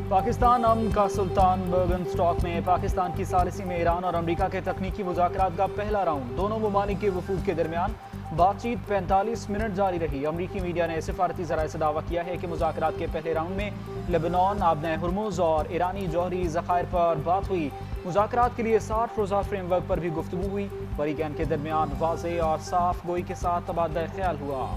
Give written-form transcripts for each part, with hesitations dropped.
पाकिस्तान अमन का सुल्तान बर्गनस्टॉक में पाकिस्तान की सालिसी में ईरान और अमरीका के तकनीकी मुज़ाकरात का पहला राउंड। दोनों ममालिक के वफूद के दरमियान बातचीत 45 मिनट जारी रही। अमरीकी मीडिया ने सिफारती ज़राए से दावा किया है कि मुज़ाकरात के पहले राउंड में लेबनान, आबने हुर्मुज़ और ईरानी जौहरी ज़खायर पर बात हुई। मुज़ाकरात के लिए 60 रोज़ा फ्रेमवर्क पर भी गुफ्तगू हुई। फरीकैन के दरमियान वाज़ेह और साफ गोई के साथ तबादला ख्याल हुआ।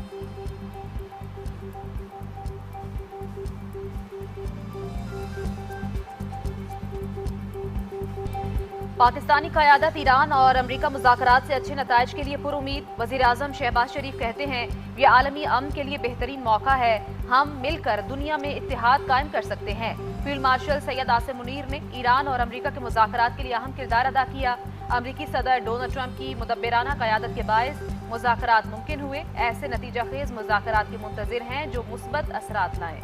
पाकिस्तानी क़यादत ईरान और अमरीका मुज़ाकरात से अच्छे नताइज के लिए पुरुमीद। वज़ीर आज़म शहबाज शरीफ कहते हैं ये आलमी अमन के लिए बेहतरीन मौका है, हम मिलकर दुनिया में इत्तेहाद कायम कर सकते हैं। फील्ड मार्शल सैयद आसिम मुनीर ने ईरान और अमरीका के मुज़ाकरात के लिए अहम किरदार अदा किया। अमरीकी सदर डोनाल्ड ट्रंप की मुदब्बिराना क़यादत के बायस मुज़ाकरात मुमकिन हुए। ऐसे नतीजा खेज मुज़ाकरात के मुंतज़िर हैं जो मुस्बत असरात लाएं।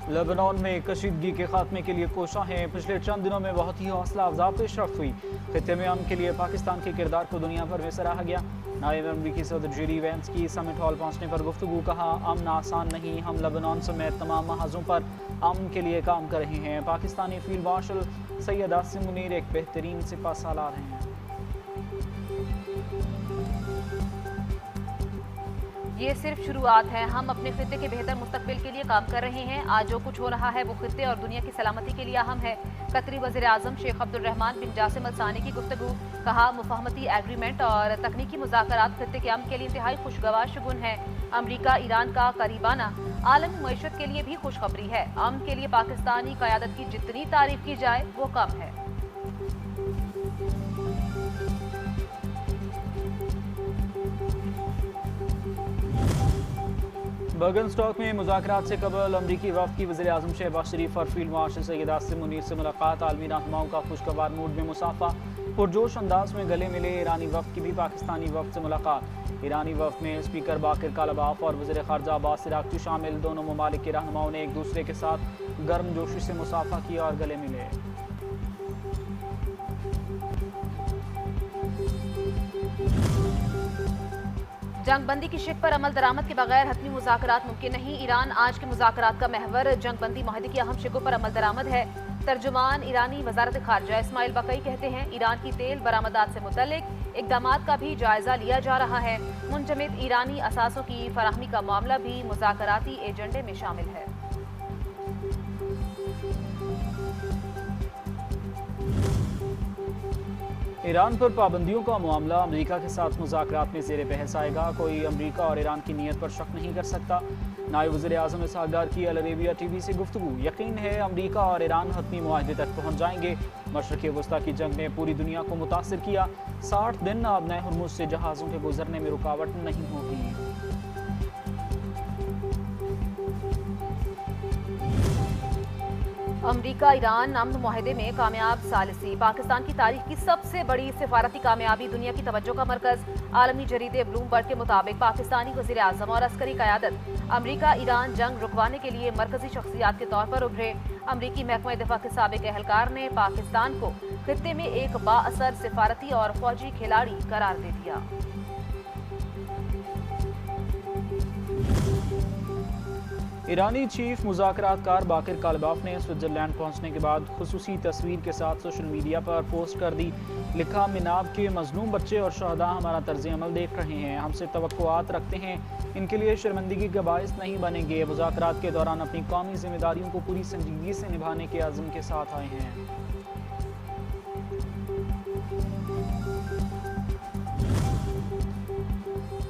लेबनान में कशीदगी के खात्मे के लिए कोशां हैं। पिछले चंद दिनों में बहुत ही हौसला अफजा पेशरफ्त हुई। खित्ते में अमन के लिए पाकिस्तान के किरदार को दुनिया भर में सराहा गया। नायब अमरीकी सदर जेडी वैंस की समिट हॉल पहुंचने पर गुफ्तगू। कहा अमन आसान नहीं, हम लेबनान समेत तमाम महाजों पर अमन के लिए काम कर रहे हैं। पाकिस्तानी फील्ड मार्शल सैयद आसिम मुनीर एक बेहतरीन सिपह सालार हैं। ये सिर्फ शुरुआत है, हम अपने खित्ते के बेहतर मुस्तकबिल के लिए काम कर रहे हैं। आज जो कुछ हो रहा है वो खित्ते और दुनिया की सलामती के लिए अहम है। कतरी वज़ीर आज़म शेख अब्दुर्रहमान बिन जासिम अल सानी की गुफ्तगू। कहा मुफाहमती एग्रीमेंट और तकनीकी मुज़ाकरात खित्ते के अमन के लिए इंतहाई खुशगवार शगुन है। अमरीका ईरान का करीबाना आलमी मईशत के लिए भी खुशखबरी है। अमन के लिए पाकिस्तानी क़यादत की जितनी तारीफ की जाए वो कम है। बर्गनस्टॉक में मुज़ाकरात से कबल अमरीकी वफ़द की वज़ीर आज़म शहबाज शरीफ और फील्ड मार्शल सैयद आसिम मुनीर से मुलाकात। आलमी रहनुमाओं का खुशगवार मूड में मुसाफा। पुरजोश अंदाज में गले मिले ईरानी वफ़द की भी पाकिस्तानी वफ़द से मुलाकात। ईरानी वफ़द में स्पीकर बाकिर कालाबाफ और वज़ीर ख़ारजा अब्बास इराक़ची शामिल। दोनों ममालिक के रहनुमाओं ने एक दूसरे के साथ गर्मजोशी से मुसाफा किया और गले मिले। जंगबंदी की शिक पर अमल दरामद के बगैर हतमी मुज़ाकरात मुमकिन नहीं। ईरान आज के मुज़ाकरात का महवर जंगबंदी माहिदे की अहम शिकों पर अमल दरामद है। तर्जुमान ईरानी वज़ारत ख़ारजा इस्माइल बकई कहते हैं ईरान की तेल बरामदात से मुतल्लिक इक़दामात का भी जायजा लिया जा रहा है। मुंजमद ईरानी असासों की फराहमी का मामला भी मुज़ाकराती एजेंडे में शामिल है। ईरान पर पाबंदियों का मामला अमेरिका के साथ मुज़ाकरात में ज़ेर बहस आएगा। कोई अमेरिका और ईरान की नीयत पर शक नहीं कर सकता। नायब वज़ीर आज़म इसहाक़ डार की अल अरेबिया टीवी से गुफ्तगू। यकीन है अमेरिका और ईरान हतमी मुआहदे तक पहुँच जाएंगे। मशरक़ी वस्ता की जंग ने पूरी दुनिया को मुतासिर किया। 60 दिन आबने हुर्मुज़ से जहाज़ों के गुजरने में रुकावट नहीं होगी। अमरीका ईरान अमन मुआहदे में कामयाब सालिसी। पाकिस्तान की तारीख की सबसे बड़ी सिफारती कामयाबी। दुनिया की तवज्जो का मरकज। आलमी जरीदे ब्लूमबर्ग के मुताबिक पाकिस्तानी वज़ीर आज़म और अस्करी क़यादत अमरीका ईरान जंग रुकवाने के लिए मरकजी शख्सियात के तौर पर उभरे। अमरीकी महकमा दिफा के साबिक एहलकार ने पाकिस्तान को खित्ते में एक बाअसर सिफारती और फौजी खिलाड़ी करार दे दिया। ईरानी चीफ मुज़ाकरातकार बाकिर कालाबाफ ने स्विट्ज़रलैंड पहुंचने के बाद खुसूसी तस्वीर के साथ सोशल मीडिया पर पोस्ट कर दी। लिखा मिनाब के मजलूम बच्चे और शहदा हमारा तर्ज अमल देख रहे हैं, हमसे तवक्कुआत रखते हैं, इनके लिए शर्मिंदगी का बायस नहीं बनेंगे। मुज़ाकरात के दौरान अपनी कौमी जिम्मेदारियों को पूरी संजीदगी से निभाने के अज़्म के साथ आए हैं।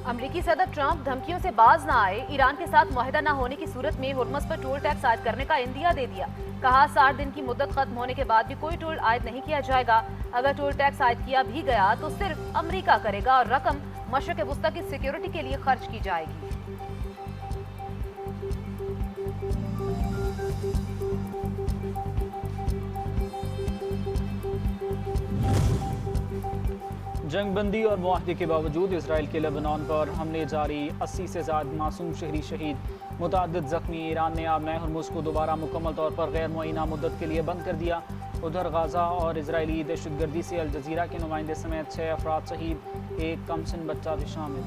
अमरीकी सदर ट्रंप धमकियों से बाज ना आए। ईरान के साथ मुआहदा न होने की सूरत में हुर्मुज़ पर टोल टैक्स आयद करने का इंदिया दे दिया। कहा 60 दिन की मुद्दत खत्म होने के बाद भी कोई टोल आयद नहीं किया जाएगा। अगर टोल टैक्स आयद किया भी गया तो सिर्फ अमरीका करेगा और रकम मशरक़ वस्ता की सिक्योरिटी के लिए खर्च की जाएगी। जंगबंदी और मुआहदे के बावजूद इसराइल के लेबनान पर हमले जारी। 80 से ज़्यादा मासूम शहरी शहीद, मुतअद्दिद ज़ख्मी। ईरान ने आबने हुर्मुज़ को दोबारा मुकम्मल तौर पर गैर मुअय्यना मुद्दत के लिए बंद कर दिया। उधर गाज़ा और इजरायली दहशतगर्दी से अल जज़ीरा के नुमाइंदे समेत 6 अफराद शहीद, एक कमसिन बच्चा भी शामिल।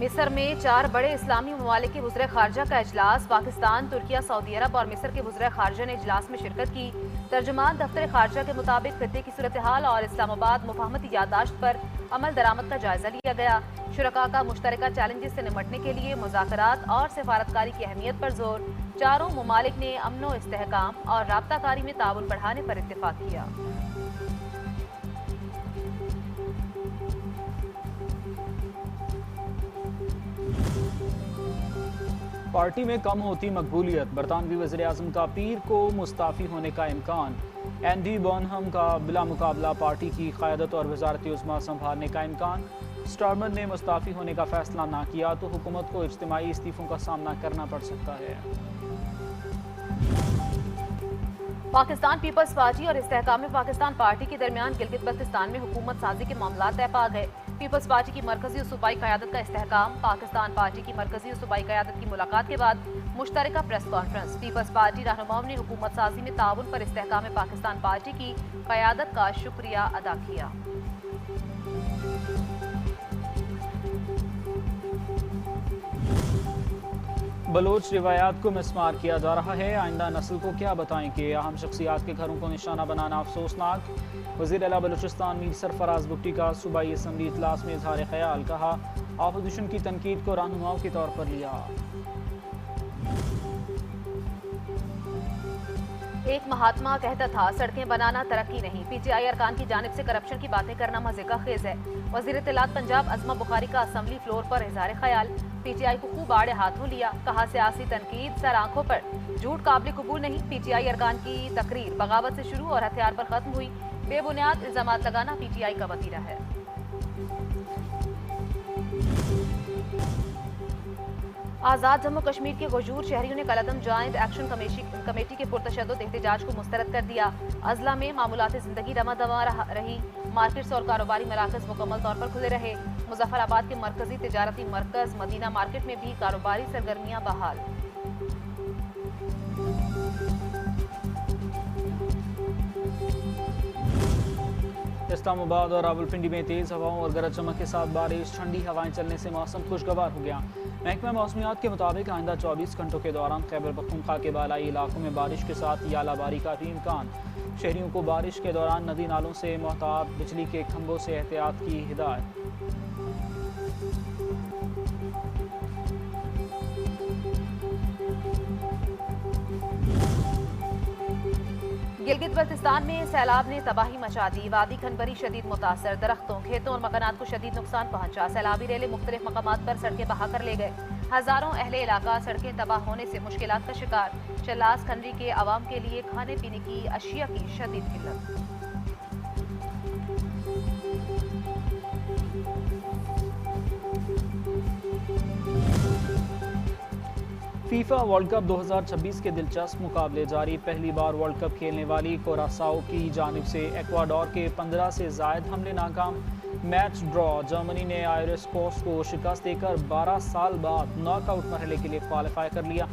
मिस्र में 4 बड़े इस्लामी ममालिक के वज़ीर ख़ारजा का इजलास। पाकिस्तान, तुर्किया, सऊदी अरब और मिस्र के वज़ीर ख़ारजा ने इजलास में शिरकत की। तर्जुमान दफ्तर ख़ारजा के मुताबिक खित्ते की सूरत हाल और इस्लामाबाद मुफाहमती याददाश्त पर अमल दरामद का जायजा लिया गया। शुरका का मुश्तरका चैलेंजेस से निपटने के लिए मुज़ाकरात और सफारतकारी की अहमियत पर जोर। चारों ममालिक ने अमन व इस्तेहकाम और राब्ताकारी में ताउन बढ़ाने पर इत्तेफाक किया। पार्टी में कम होती मकबूलियत, बरतानवी वज़ीर आज़म का पीर को मुस्ताफ़ी होने का इम्कान। एंडी बर्नहम का बिला मुकाबला पार्टी की क़यादत और वज़ारती उज़्मा संभालने का इम्कान। स्टारमर ने मुस्ताफ़ी होने का फैसला ना किया तो हुकूमत को इज्तिमाई इस्तीफ़ों का सामना करना पड़ सकता है। पाकिस्तान पीपल्स पार्टी और इस्तेहकाम पाकिस्तान पार्टी के दरमियान गिलगित बल्तिस्तान में हुकूमत साजी के मामला तय पा गए। पीपल्स पार्टी की मरकजी और सूबाई क़यादत का इस्तेहकाम। पाकिस्तान पार्टी की मरकजी और सूबाई क़यादत की मुलाकात के बाद मुश्तरका प्रेस कॉन्फ्रेंस। पीपल्स पार्टी रहनुमाओं ने हुकूमत साजी में ताउन पर इस्तेहकाम पाकिस्तान पार्टी की क़यादत का शुक्रिया अदा किया। बलोच रिवायात को मिसमार किया जा रहा है, आइंदा नस्ल को क्या बताएं कि अहम शख्सियात के घरों को निशाना बनाना अफसोसनाक। वज़ीर आला बलूचिस्तान मीर सरफराज भुट्टी का सूबाई असम्बली इजलास में इजहार ख्याल। कहा, अपोजिशन की तनकीद को रहनुमाओं के तौर पर लिया। एक महात्मा कहता था, सड़कें बनाना तरक्की नहीं। पीटीआई अरकान की जानिब से करप्शन की बातें करना मजे का खेज है। वज़ीर इत्तलात पंजाब अज़मा बुखारी का असम्बली फ्लोर पर इजहार ख्याल। पीटीआई को खूब आड़े हाथों लिया। कहा, सियासी तनकीद सर आंखों पर, झूठ काबिल कबूल नहीं। पीटीआई अरकान की तकरीर बगावत से शुरू और हथियार पर खत्म हुई। बेबुनियाद इल्जामात लगाना पीटीआई का वतीरा है। आज़ाद जम्मू कश्मीर के गजूर शहरियों ने कलअदम जॉइंट एक्शन कमेटी के पुरतशद्दुद एहतजाज को मुस्तरद कर दिया। अजला में मामूलाती जिंदगी दमा दमा रही। मार्केट्स और कारोबारी मराकज मुकम्मल तौर पर खुले रहे। मुजफ्फराबाद के मरकजी तिजारती मरकज मदीना मार्केट में भी कारोबारी सरगर्मियां बहाल। इस्लामाबाद और रावलपिंडी में तेज़ हवाओं और गरज चमक के साथ बारिश, ठंडी हवाएं चलने से मौसम खुशगवार हो गया। महकमा मौसमियात के मुताबिक आइंदा 24 घंटों के दौरान खैबर पख्तूनख्वा के बालाई इलाकों में बारिश के साथ यालाबारी का भी इम्कान। शहरियों को बारिश के दौरान नदी नालों से मोहतात, बिजली के खंभों से एहतियात की हिदायत। गिलगित बल्तिस्तान में सैलाब ने तबाही मचा दी। वादी खनबरी शदीद मुतासर, दरख्तों, खेतों और मकानात को शदीद नुकसान पहुंचा। सैलाबी रेले मुख्तलिफ मकामात पर सड़कें बहा कर ले गए। हजारों अहले इलाका सड़कें तबाह होने से मुश्किलात का शिकार। चलास खनरी के आवाम के लिए खाने पीने की अशिया की शदीद किल्लत। फीफा वर्ल्ड कप 2026 के दिलचस्प मुकाबले जारी। पहली बार वर्ल्ड कप खेलने वाली कोरासाओ की जानिब से एक्वाडोर के 15 से जायद हमले नाकाम। Match draw. जर्मनी ने आयरिश कोस्ट को शिकस्त देकर 12 साल बाद नॉकआउट मरहले के लिए क्वालिफाई कर लिया।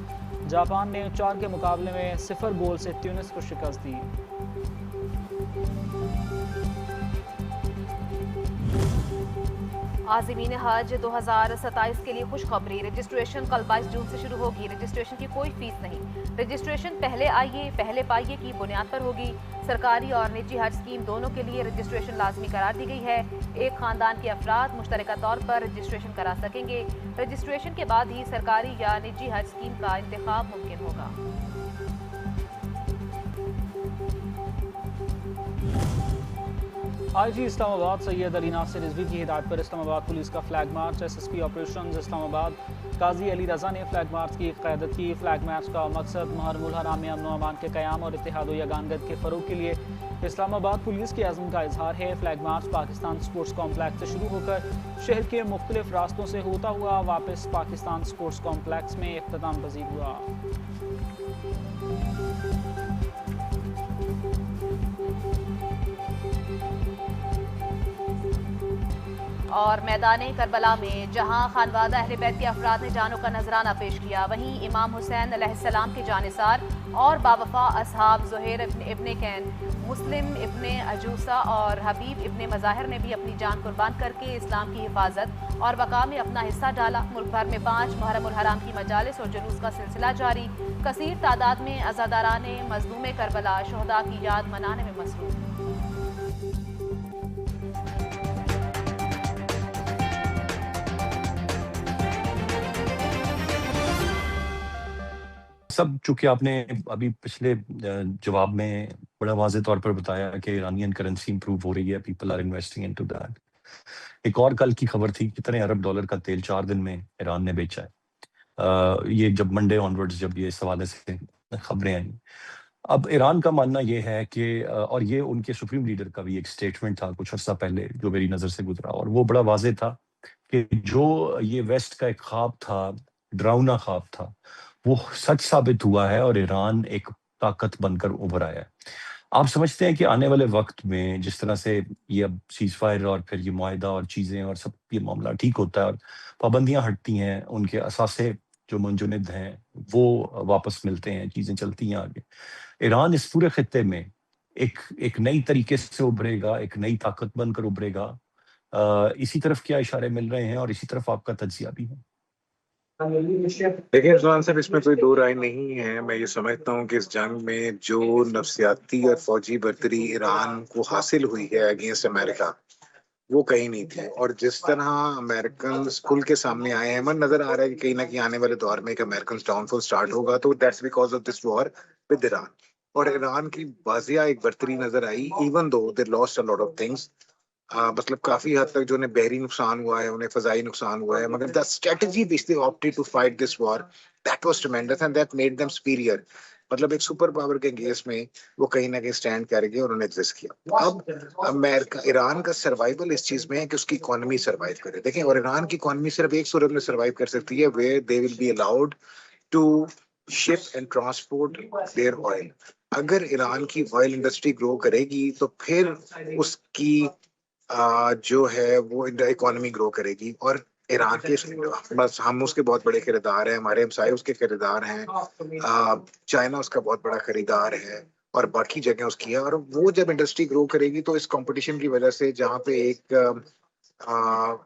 जापान ने 4 के मुकाबले में 0 गोल से ट्यूनिस को शिकस्त दी। आज़मीन हज 2027 के लिए खुशखबरी। रजिस्ट्रेशन कल 22 जून से शुरू होगी। रजिस्ट्रेशन की कोई फीस नहीं। रजिस्ट्रेशन पहले आइए पहले पाइए की बुनियाद पर होगी। सरकारी और निजी हज स्कीम दोनों के लिए रजिस्ट्रेशन लाजमी करार दी गई है। एक खानदान के अफराद मुश्तरका तौर पर रजिस्ट्रेशन करा सकेंगे। रजिस्ट्रेशन के बाद ही सरकारी या निजी हज स्कीम का इंतखाब मुमकिन होगा। IG इस्लामाबाद सैयद अली नासिर रिजवी की हिदायत पर इस्लामाबाद पुलिस का flag march. SSP operations Islamabad Qazi Ali Raza ने फ्लैग मार्च की क़यादत की। फ्लैग मार्च का मकसद मुहर्रमुल हराम में अमन व अमान के क़याम और इत्तेहाद व यगानगत के फ़रोग़ के लिए इस्लामाबाद पुलिस के अज़्म का इजहार है। Flag march Pakistan sports complex से शुरू होकर शहर के मुख्तलिफ रास्तों से होता हुआ वापस पाकिस्तान स्पोर्ट्स कॉम्प्लेक्स में इख्तिताम पज़ीर हुआ। और मैदान करबला में जहां खानवादा अहले बैत के अफराद ने जानों का नजराना पेश किया, वहीं इमाम हुसैन अलैहिस्सलाम के जानिसार और बावफा असहाब ज़ुहैर इब्ने कैन, मुस्लिम इब्ने अजूसा और हबीब इब्ने मज़ाहिर ने भी अपनी जान कुर्बान करके इस्लाम की हिफाजत और वक़ा में अपना हिस्सा डाला। मुल्क भर में 5 मुहर्रम उल हराम की मजालिस और जुलूस का सिलसिला जारी। कसीर तादाद में अज़ादारान मज़लूम करबला शहदा की याद मनाने में मसरूफ़। सब चूंकि आपने अभी पिछले जवाब में बड़ा वाज़ेह तौर पर बताया कि ईरानियन करेंसी इंप्रूव हो रही है, people are investing into that. एक और कल की खबर थी, कितने अरब डॉलर का तेल 4 दिन में ईरान ने बेचा है। ये जब मंडे ऑनवर्ड्स जब ये इस हवाले से खबरें आई, अब ईरान का मानना ये है कि और ये उनके सुप्रीम लीडर का भी एक स्टेटमेंट था कुछ अर्सा पहले जो मेरी नज़र से गुजरा, और वो बड़ा वाज़ेह था कि जो ये वेस्ट का एक ख्वाब था, डरावना ख्वाब था, वो सच साबित हुआ है और ईरान एक ताकत बनकर उभर आया है। आप समझते हैं कि आने वाले वक्त में जिस तरह से ये अब सीज़फायर और फिर ये मुआहिदा और चीज़ें और सब ये मामला ठीक होता है और पाबंदियां हटती हैं, उनके असासे जो मुंजमद हैं वो वापस मिलते हैं, चीज़ें चलती हैं आगे, ईरान इस पूरे खित्ते में एक एक नई तरीके से उभरेगा, एक नई ताकत बनकर उभरेगा। इसी तरफ क्या इशारे मिल रहे हैं और इसी तरफ आपका तज्जिया भी है? देखिए रिजवान साहब, इसमें कोई दो राय नहीं है। मैं ये समझता हूँ कि इस जंग में जो नफसियाती और फौजी बर्तरी ईरान को हासिल हुई है अगेंस्ट अमेरिका, वो कहीं नहीं थी। और जिस तरह अमेरिकन खुल के सामने आए हैं, मन नजर आ रहा है कि कहीं ना कहीं आने वाले दौर में एक अमेरिकन डाउनफॉल स्टार्ट होगा, तो that's because of this war with Iran. और ईरान की वाजिया एक बर्तरी नजर आई, even though they lost a lot of things. मतलब काफी हद तक जो उन्हें बहरी नुकसान हुआ है, उन्हें फजाई नुकसान हुआ है, मगर the strategy which they opted to fight this war, that was tremendous and that made them superior. मतलब एक सुपर पावर के अगेंस्ट में वो कहीं ना कहीं स्टैंड करके उन्होंने एग्जिस्ट किया। अब अमेरिका ईरान का सर्वाइवल इस चीज में है कि उसकी इकोनॉमी सर्वाइव करे। देखें, और ईरान की इकोनॉमी सिर्फ एक सूरत में सर्वाइव कर सकती है, where they will be allowed to ship and transport their oil. अगर ईरान की ऑयल इंडस्ट्री ग्रो करेगी तो फिर उसकी जो है वो इकोनॉमी ग्रो करेगी। और ईरान के बस हम उसके बहुत बड़े खरीदार हैं, हमारे हमसाए उसके खरीदार हैं, चाइना उसका बहुत बड़ा खरीदार है और बाकी जगह उसकी है। और वो जब इंडस्ट्री ग्रो करेगी तो इस कंपटीशन की वजह से जहाँ पे एक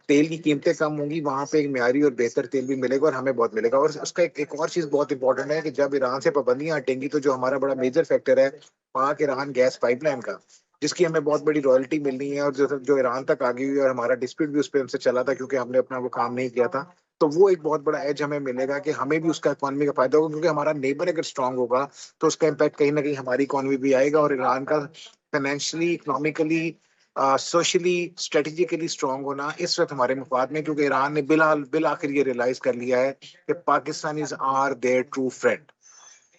तेल की कीमतें कम होंगी, वहां पे एक म्यारी और बेहतर तेल भी मिलेगा और हमें बहुत मिलेगा। और उसका एक और चीज बहुत इंपॉर्टेंट है कि जब ईरान से पाबंदियां हटेंगी तो जो हमारा बड़ा मेजर फैक्टर है पाक ईरान गैस पाइपलाइन का, जिसकी हमें बहुत बड़ी रॉयल्टी मिलनी है और जो ईरान तक आ गई हुई है, और हमारा डिस्प्यूट भी उस पर हमसे चला था क्योंकि हमने अपना वो काम नहीं किया था, तो वो एक बहुत बड़ा एज हमें मिलेगा कि हमें भी उसका इकोनॉमी का फायदा होगा। क्योंकि हमारा नेबर अगर स्ट्रांग होगा तो उसका इम्पैक्ट कहीं ना कहीं हमारी इकोनॉमी भी आएगा। और ईरान का financially, economically, socially, strategically strong होना इस वक्त हमारे मुफाद में, क्योंकि ईरान ने बिल आखिर ये रियलाइज कर लिया है कि Pakistanis are their true friend.